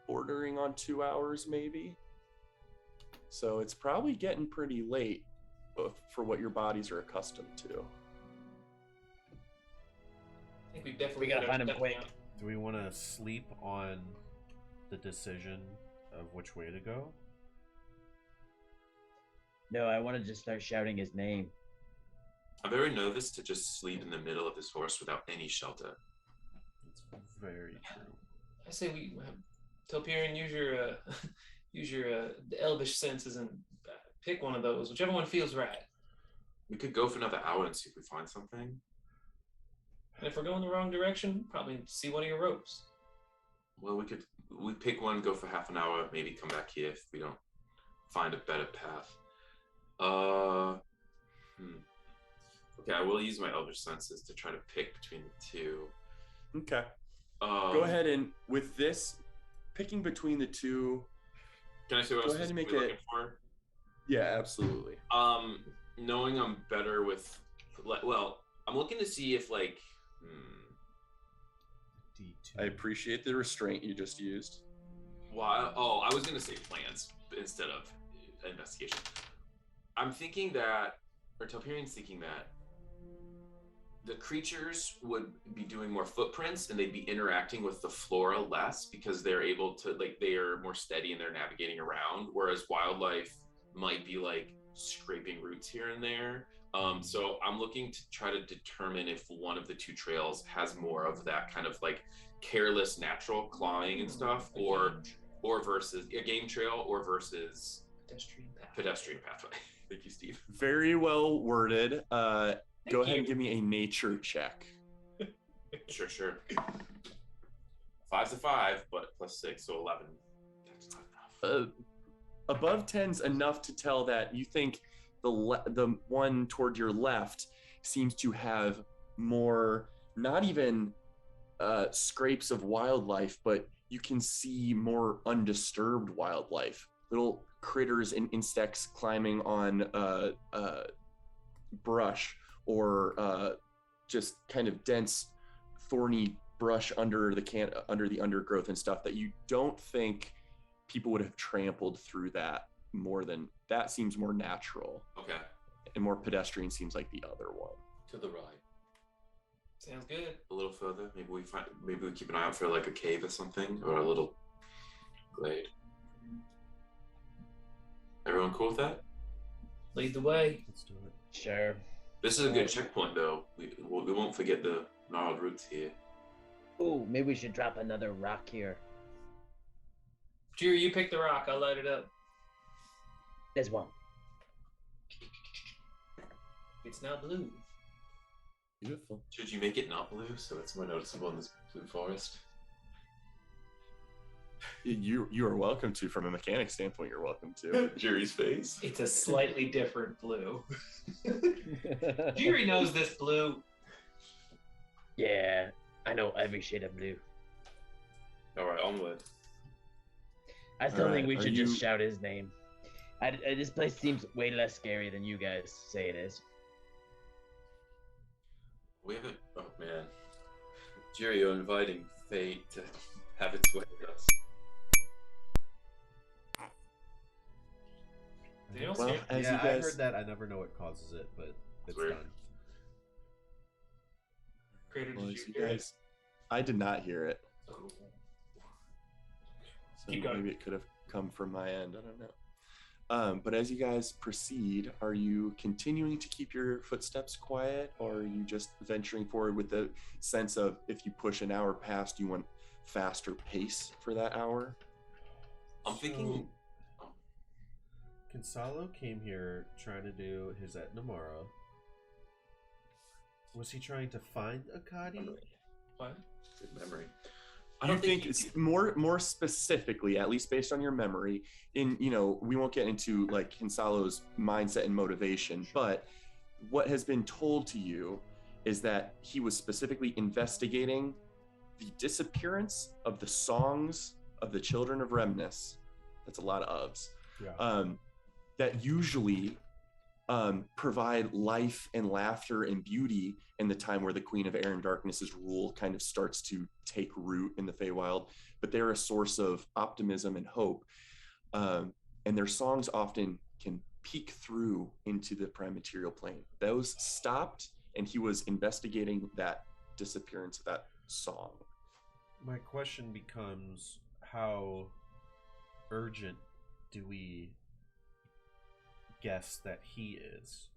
bordering on 2 hours maybe. So it's probably getting pretty late for what your bodies are accustomed to. I think we definitely We gotta find him stepped quick. down. Do we want to sleep on the decision of which way to go? No, I want to just start shouting his name. I'm very nervous to just sleep in the middle of this forest without any shelter. It's very true. I say we Telperion, use your elvish senses and pick one of those, whichever one feels right. We could go for another hour and see if we find something. And if we're going the wrong direction, probably see one of your ropes. Well, we pick one, go for half an hour, maybe come back here if we don't find a better path. Okay, I will use my elvish senses to try to pick between the 2. Okay. Go ahead and with this, picking between the 2. Can I say what I was ahead and make looking it- for? Yeah, absolutely. Knowing I'm better with, well, I'm looking to see if like, D2. I appreciate the restraint you just used. why? Oh, I was gonna say plans instead of investigation. I'm thinking that, or Telperion's thinking that the creatures would be doing more footprints and they'd be interacting with the flora less because they're able to, like, they are more steady and they're navigating around, whereas wildlife might be like scraping roots here and there. So I'm looking to try to determine if one of the two trails has more of that kind of like careless natural clawing and stuff, or versus a game trail, or versus pedestrian pathway. Thank you, Steve. Very well worded. Go ahead and you. give me a nature check. Sure. 5's a 5, but plus 6, so 11. That's not enough. Above 10's enough to tell that you think the one toward your left seems to have more, not even scrapes of wildlife, but you can see more undisturbed wildlife. Little critters and insects climbing on brush, or just kind of dense, thorny brush under the undergrowth and stuff that you don't think people would have trampled through that. More than that seems more natural. Okay. And more pedestrian seems like the other one. To the right. Sounds good. A little further. Maybe we keep an eye out for like a cave or something, or a little glade. Everyone cool with that? Lead the way. Let's do it. Sure. This is a good checkpoint, though. We won't forget the gnarled roots here. Ooh, maybe we should drop another rock here. Jerry, you pick the rock. I'll light it up. There's one. It's now blue. Beautiful. Should you make it not blue so it's more noticeable in this blue forest? You are welcome to. From a mechanic standpoint, you're welcome to. Jerry's face. It's a slightly different blue. Jerry knows this blue. Yeah, I know every shade of blue. All right, onward. I still think we Alright, should are just you- shout his name. This place seems way less scary than you guys say it is. We haven't. Oh man, Jerry, you're inviting fate to have its way with us. They don't Well, scare- as yeah, you I guys, heard that. I never know what causes it, but it's Weird. done. Creator, well, did as you you hear it? guys, I did not hear it. Oh. So Keep going. maybe it could have come from my end. I don't know. But as you guys proceed, are you continuing to keep your footsteps quiet, or are you just venturing forward with the sense of if you push an hour past, you want faster pace for that hour? I'm thinking. Kinsalo came here trying to do his Etnamara. Was he trying to find Akadi? What? Good memory. I don't think it's more specifically, at least based on your memory. We won't get into like Kinsalo's mindset and motivation, but what has been told to you is that he was specifically investigating the disappearance of the songs of the children of Remnus. That's a lot of ofs. Yeah. That usually provide life and laughter and beauty in the time where the Queen of Air and Darkness's rule kind of starts to take root in the Feywild, but they're a source of optimism and hope. And their songs often can peek through into the prime material plane. Those stopped, and he was investigating that disappearance of that song. My question becomes, how urgent do we guess that he is?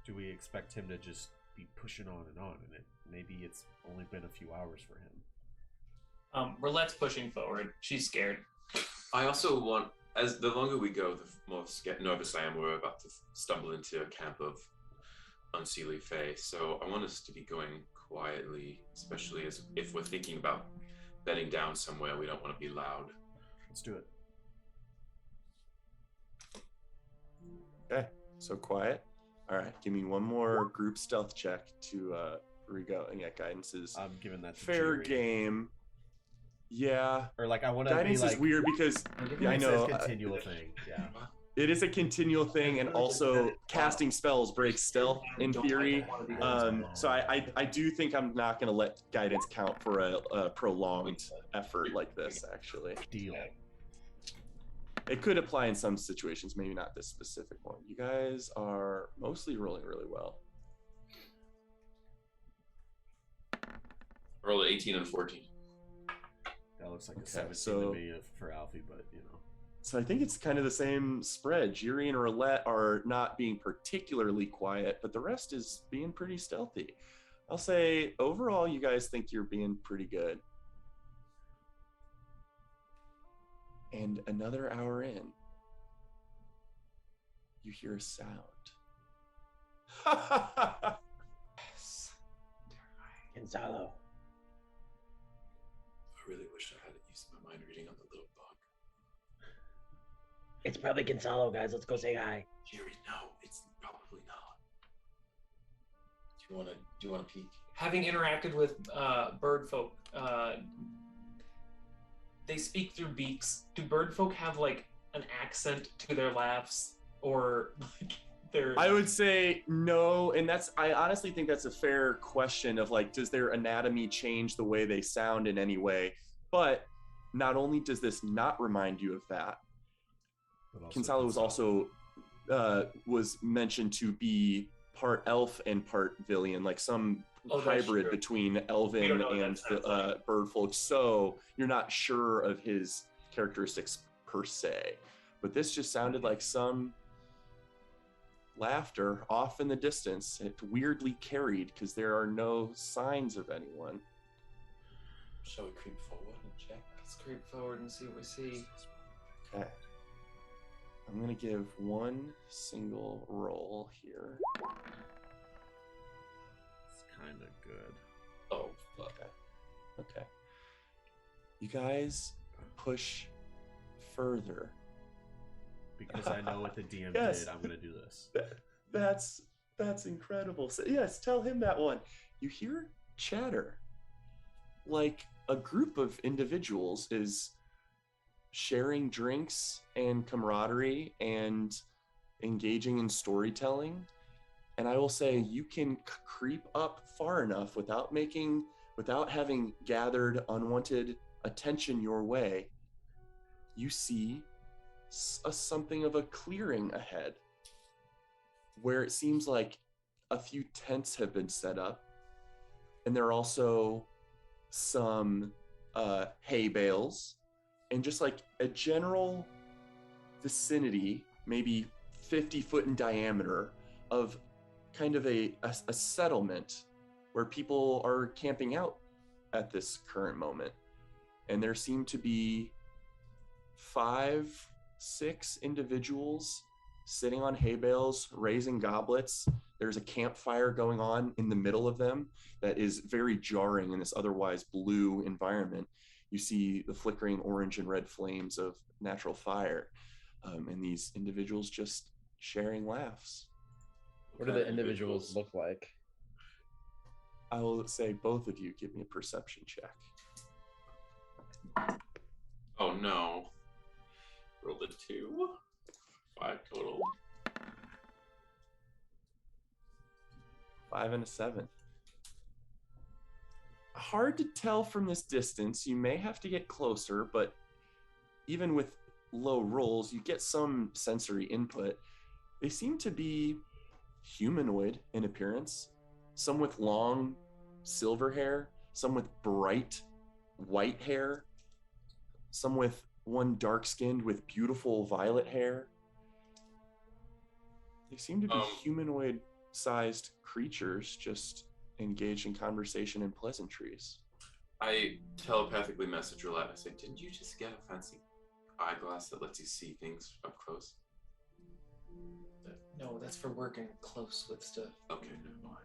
Do we expect him to just be pushing on and it maybe it's only been a few hours for him? Roulette's pushing forward. She's scared. I also want, as the longer we go, the more nervous I am. We're about to stumble into a camp of unseelie fae. So I want us to be going quietly, especially as if we're thinking about bedding down somewhere. We don't want to be loud. Let's do it. Okay, so quiet. All right, give me one more group stealth check to Rigo. And yeah, guidance is I'm giving that to fair Jerry. game. Yeah, Or like I want to be guidance like is weird because I it know says continual thing. Yeah. it is a continual thing, and also casting spells breaks stealth in theory. So I do think I'm not going to let guidance count for a prolonged effort like this. Actually, Deal. it could apply in some situations, maybe not this specific one. You guys are mostly rolling really well. Roll 18 and 14. That looks like a Okay, 17 so- to me for Alfie, but you know. So I think it's kind of the same spread. Jiri and Roulette are not being particularly quiet, but the rest is being pretty stealthy. I'll say overall, you guys think you're being pretty good. And another hour in, you hear a sound. Yes. Gonzalo. I really wish I had used my mind reading on the little bug. It's probably Gonzalo, guys. Let's go say hi. Jerry, no, it's probably not. Do you wanna peek? Having interacted with bird folk, they speak through beaks. Do bird folk have like an accent to their laughs, or like their? I would say no, and I honestly think that's a fair question of like, does their anatomy change the way they sound in any way? But not only does this not remind you of that, But also Kinsala was also was mentioned to be part elf and part Villian, like some Oh, that's hybrid true. between We don't elven know what and that sounds like. bird folk. So you're not sure of his characteristics per se, but this just sounded like some laughter off in the distance. It weirdly carried because there are no signs of anyone. Shall we creep forward and check? Let's creep forward and see what we see. Okay. I'm gonna give one single roll here. It's kind of good. Oh, fuck. Okay. You guys push further. Because I know what the DM Yes. did, I'm gonna do this. That's incredible. So, yes, tell him that one. You hear chatter. Like a group of individuals is sharing drinks and camaraderie and engaging in storytelling. And I will say you can creep up far enough without having gathered unwanted attention your way. You see something of a clearing ahead where it seems like a few tents have been set up, and there are also some hay bales and just like a general vicinity, maybe 50 foot in diameter, of kind of a settlement where people are camping out at this current moment. And there seem to be 5, 6 individuals sitting on hay bales, raising goblets. There's a campfire going on in the middle of them that is very jarring in this otherwise blue environment. You see the flickering orange and red flames of natural fire, and these individuals just sharing laughs. What do the individuals look like? I will say both of you give me a perception check. Oh no. Rolled a 2. 5 total. 5 and a 7. Hard to tell from this distance. You may have to get closer, but even with low rolls, you get some sensory input. They seem to be humanoid in appearance. Some with long silver hair, some with bright white hair, some with one dark-skinned with beautiful violet hair. They seem to be humanoid-sized creatures just engaged in conversation and pleasantries. I telepathically message Roulette. I say, didn't you just get a fancy eyeglass that lets you see things up close? No, that's for working close with stuff. Okay, never mind.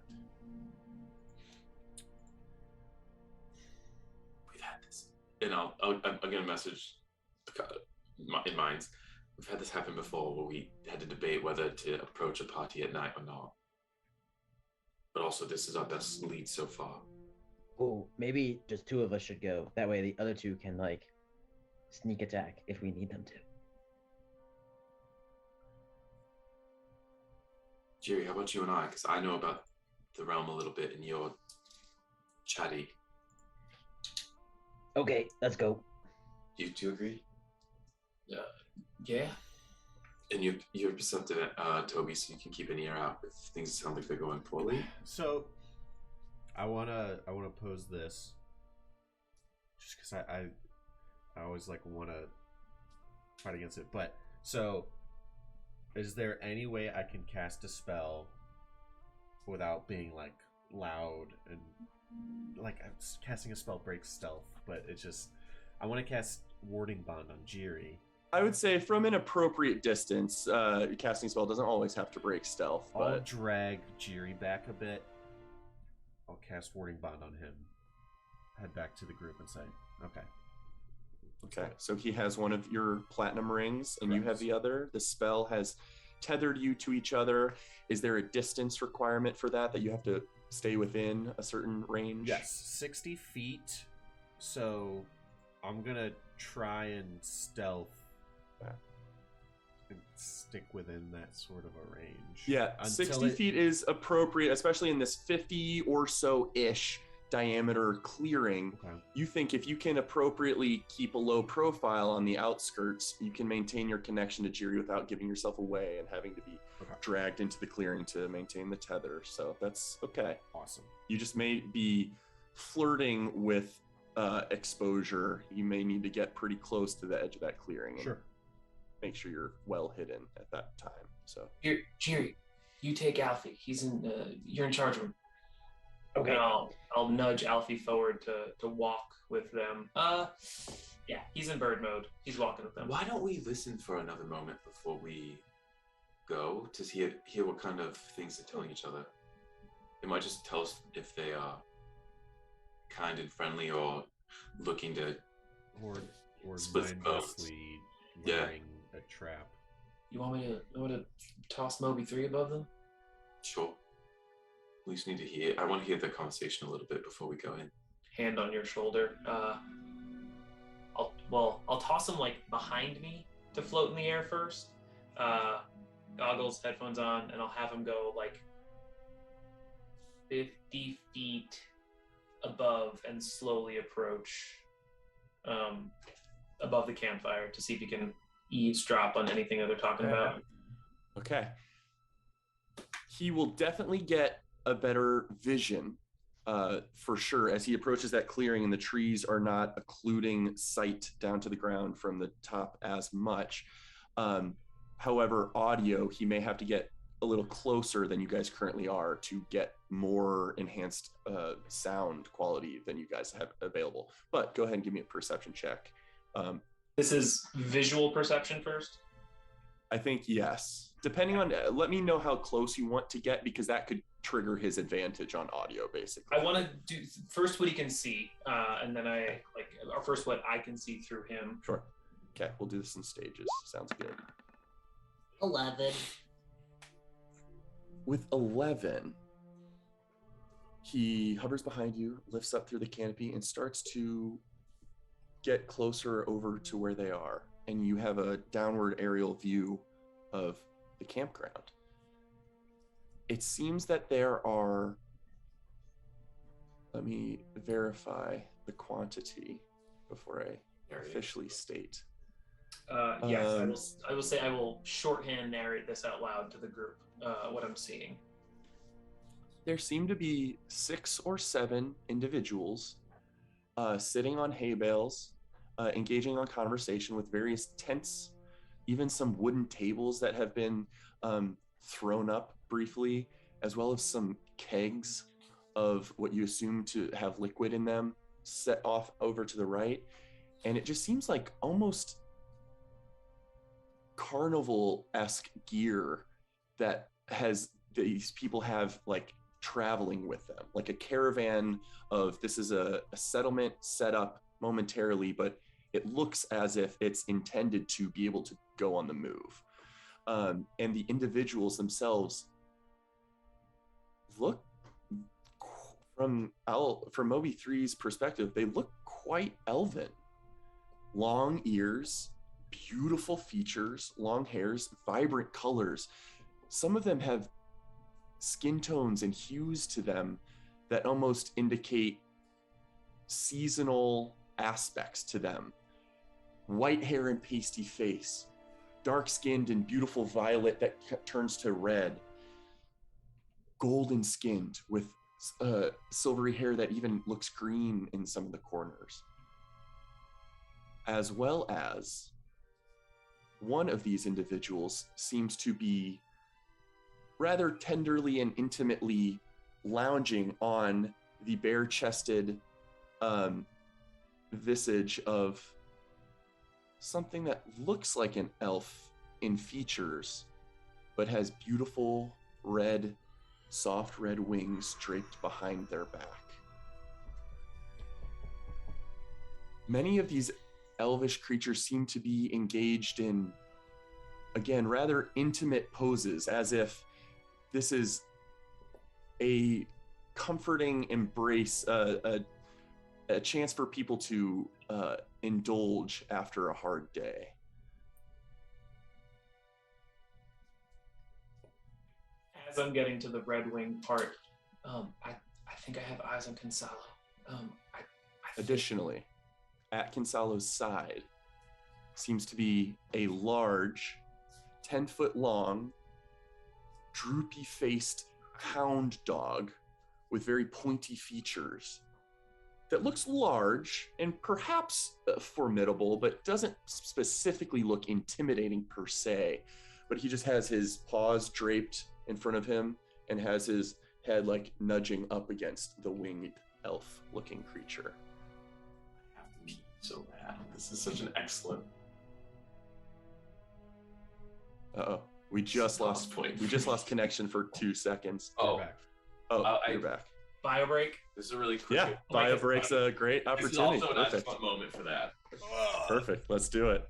We've had this. And I'm going to message in minds. We've had this happen before where we had to debate whether to approach a party at night or not. But also, this is our best lead so far. Oh, maybe just 2 of us should go. That way the other 2 can, like, sneak attack if we need them to. Jerry, how about you and I? Because I know about the realm a little bit, and you're chatty. Okay, let's go. You two agree? Yeah. And you're perceptive, Toby, so you can keep an ear out if things sound like they're going poorly. So, I wanna pose this. just because I always like want to fight against it. But so, is there any way I can cast a spell without being like loud and like casting a spell breaks stealth? But it's just I want to cast Warding Bond on Jiri. I would say from an appropriate distance, casting spell doesn't always have to break stealth. I'll But drag Jiri back a bit. I'll cast Warding Bond on him. Head back to the group and say, okay, so he has one of your platinum rings, and you have the other. The spell has tethered you to each other. Is there a distance requirement for that you have to stay within a certain range? Yes, 60 feet. So I'm gonna try and stealth and stick within that sort of a range. Yeah, 60 feet is appropriate, especially in this 50 or so-ish diameter clearing. Okay. You think if you can appropriately keep a low profile on the outskirts, you can maintain your connection to Jiri without giving yourself away and having to be dragged into the clearing to maintain the tether. So that's okay. Awesome. You just may be flirting with exposure. You may need to get pretty close to the edge of that clearing. Sure. Make sure you're well hidden at that time. So Here, Jiri, you take Alfie. You're in charge of him. Okay. And I'll nudge Alfie forward to walk with them. Yeah, he's in bird mode. He's walking with them. Why don't we listen for another moment before we go to hear what kind of things they're telling each other? They might just tell us if they are kind and friendly or looking to Or split the mindlessly wearing a trap. You want me to toss Moby 3 above them? Sure. We just need to hear. I want to hear the conversation a little bit before we go in. Hand on your shoulder. I'll toss him like behind me to float in the air first. Goggles, headphones on, and I'll have him go like 50 feet above and slowly approach above the campfire to see if he can eavesdrop on anything that they're talking about. okay. He will definitely get a better vision for sure as he approaches that clearing and the trees are not occluding sight down to the ground from the top as much. However, audio, he may have to get a little closer than you guys currently are to get more enhanced sound quality than you guys have available. But go ahead and give me a perception check. This is visual perception first? I think yes. Depending on, let me know how close you want to get because that could trigger his advantage on audio, basically. I want to do first what he can see, and then or first what I can see through him. Sure. Okay, we'll do this in stages. Sounds good. 11. With 11, he hovers behind you, lifts up through the canopy, and starts to get closer over to where they are. And you have a downward aerial view of the campground. It seems that there are, let me verify the quantity before I officially state. Yes, I will say I will shorthand narrate this out loud to the group, what I'm seeing. There seem to be 6 or 7 individuals sitting on hay bales, engaging on conversation with various tents, even some wooden tables that have been thrown up briefly, as well as some kegs of what you assume to have liquid in them set off over to the right. And it just seems like almost carnival-esque gear that has these people have like traveling with them, like a caravan of, this is a settlement set up momentarily, but it looks as if it's intended to be able to go on the move. And the individuals themselves look, from Moby 3's perspective, they look quite elven. Long ears, beautiful features, long hairs, vibrant colors. Some of them have skin tones and hues to them that almost indicate seasonal aspects to them. White hair and pasty face, dark-skinned and beautiful violet that turns to red, golden-skinned with silvery hair that even looks green in some of the corners. as well as one of these individuals seems to be rather tenderly and intimately lounging on the bare-chested visage of something that looks like an elf in features, but has beautiful red, soft red wings draped behind their back. Many of these elvish creatures seem to be engaged in, again, rather intimate poses, as if this is a comforting embrace, a chance for people to indulge after a hard day. As I'm getting to the Red Wing part, I think I have eyes on Kinsalo. Additionally, at Kinsalo's side seems to be a large, 10-foot long, droopy-faced hound dog with very pointy features that looks large and perhaps formidable, but doesn't specifically look intimidating per se. But he just has his paws draped in front of him and has his head like nudging up against the winged elf-looking creature. I have to pee so bad. This is such an excellent. Uh-oh. We just lost connection for 2 seconds. Oh, You're back. Bio break. This is a really quick. Yeah, bio break's a great This is opportunity. also an Perfect. excellent moment for that. Perfect. Let's do it.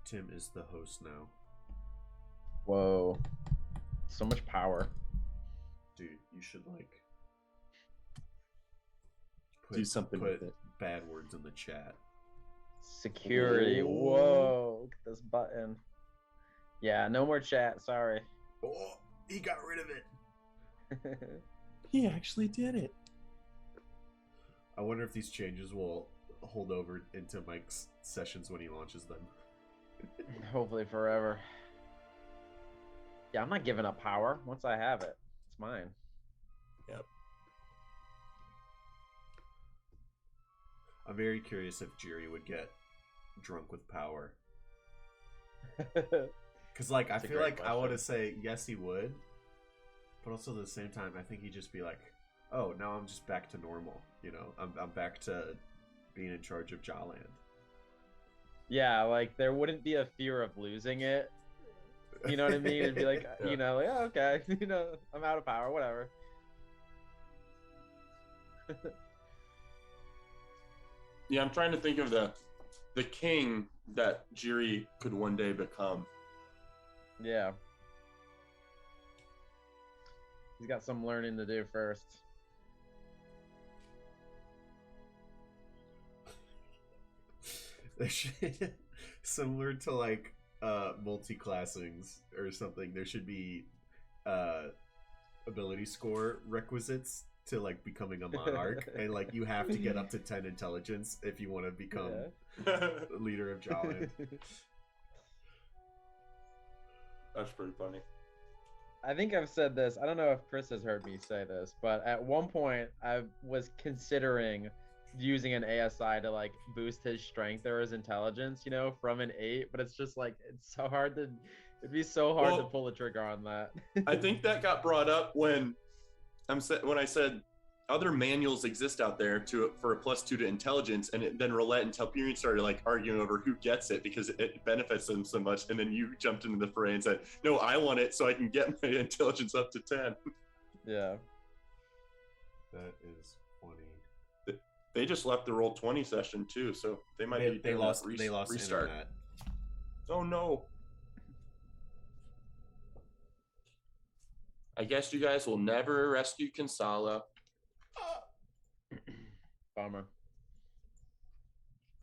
Tim is the host now. Whoa. So much power. Dude, you should like Do something put with it. bad words in the chat. Security. Oh. Whoa. Look at this button. Yeah, no more chat. Sorry. Oh, he got rid of it. He actually did it. I wonder if these changes will hold over into Mike's sessions when he launches them. Hopefully forever. Yeah, I'm not giving up power. Once I have it, it's mine. Yep. I'm very curious if Jiri would get drunk with power. Because, like, I That's a feel great like I want to question. say yes, he would. But also at the same time, I think he'd just be like, oh, now I'm just back to normal. You know, I'm back to being in charge of Jawland. Yeah, like there wouldn't be a fear of losing it. You know what I mean? It'd be like, Yeah. you know, yeah, okay, you know, I'm out of power, whatever. Yeah, I'm trying to think of the king that Jiri could one day become. Yeah. He's got some learning to do first. Similar to like multi-classings or something, there should be ability score requisites to like becoming a monarch, and like you have to get up to 10 intelligence if you want to become leader of Jawland. That's pretty funny. I think I've said this. I don't know if Chris has heard me say this, but at one point I was considering using an ASI to like boost his strength or his intelligence, you know, from an 8, but it's just like it'd be so hard to Well, pull the trigger on that. I think that got brought up when I said other manuals exist out there for a +2 to intelligence, and then Roulette and Telperion started like arguing over who gets it because it benefits them so much, and then you jumped into the fray and said, "No, I want it so I can get my intelligence up to 10." Yeah. That is funny. They just left the Roll20 session too, so they might be They doing lost. a They lost restart. internet. Oh no. I guess you guys will never rescue Kinsala. Bummer.